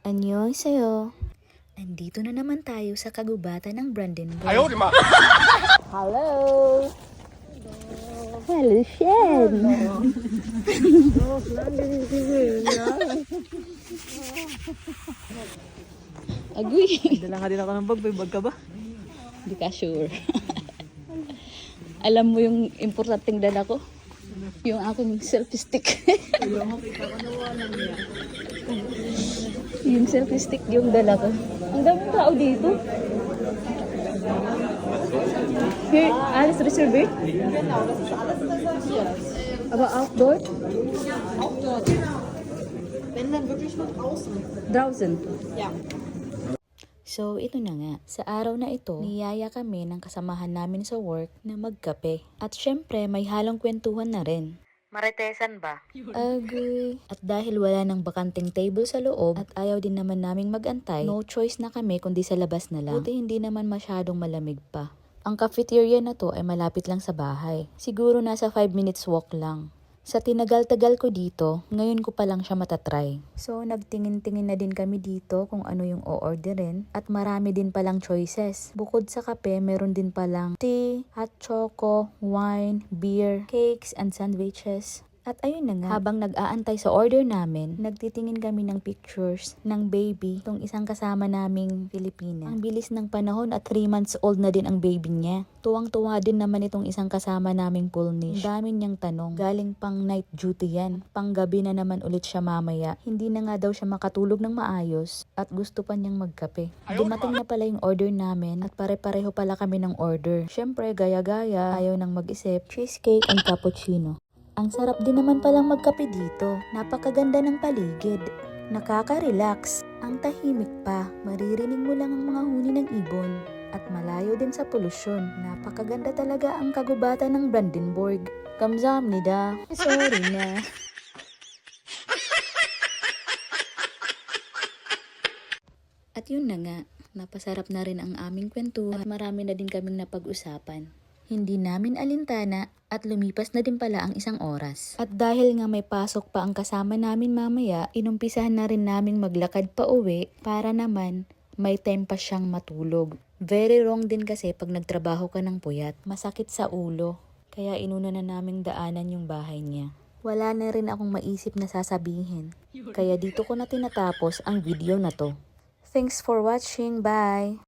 Annyeonghaseyo. Andito na naman tayo sa kagubatan ng Brandenburg. Hello. Hello, Shen! Agoy! Dala nga din ako ng bag. May bag ka ba? Hindi ka sure. Alam mo yung importanteng dala ko? Yung aking selfie stick. Yung selfie stick yung dala ko. Ang daming tao dito. Here, alles reserviert? Genau, das ist alles reserviert. Aber auch dort? Auch dort. Wenn dann wirklich nur draußen. Draußen. Ja. So, ito na nga. Sa araw na ito, niyaya kami ng kasamahan namin sa work na magkape. At syempre, may halong kwentuhan na rin. Maritesan ba? Agoy. At dahil wala nang bakanting table sa loob at ayaw din naman naming magantay, no choice na kami kundi sa labas na lang. Buti hindi naman masyadong malamig pa. Ang cafeteria na to ay malapit lang sa bahay. Siguro nasa 5 minutes walk lang. Sa tinagal-tagal ko dito, ngayon ko pa lang siya matatry. So, nagtingin-tingin na din kami dito kung ano yung o-orderin at marami din palang choices. Bukod sa kape, meron din palang tea, hot choco, wine, beer, cakes, and sandwiches. At ayun na nga, habang nag-aantay sa order namin, nagtitingin kami ng pictures ng baby, tong isang kasama naming Pilipina. Ang bilis ng panahon at 3 months old na din ang baby niya. Tuwang-tuwa din naman itong isang kasama naming Polish. Ang dami niyang tanong. Galing pang night duty yan. Pang gabi na naman ulit siya mamaya. Hindi na nga daw siya makatulog ng maayos at gusto pa niyang magkape. Dumating na pala yung order namin at pare-pareho pala kami ng order. Syempre, gaya-gaya, ayaw nang mag-isip, cheesecake and cappuccino. Ang sarap din naman palang magkape dito. Napakaganda ng paligid. Nakaka-relax. Ang tahimik pa. Maririnig mo lang ang mga huni ng ibon. At malayo din sa polusyon. Napakaganda talaga ang kagubatan ng Brandenburg. Kamsahamnida. Sorry na. At yun na nga. Napasarap na rin ang aming kwentuhan at marami na din kaming napag-usapan. Hindi namin alintana at lumipas na din pala ang isang oras. At dahil nga may pasok pa ang kasama namin mamaya, inumpisahan na rin naming maglakad pa uwi para naman may time pa siyang matulog. Very wrong din kasi pag nagtrabaho ka ng puyat. Masakit sa ulo. Kaya inuna na naming daanan yung bahay niya. Wala na rin akong maisip na sasabihin. Kaya dito ko na tinatapos ang video na to. Thanks for watching. Bye!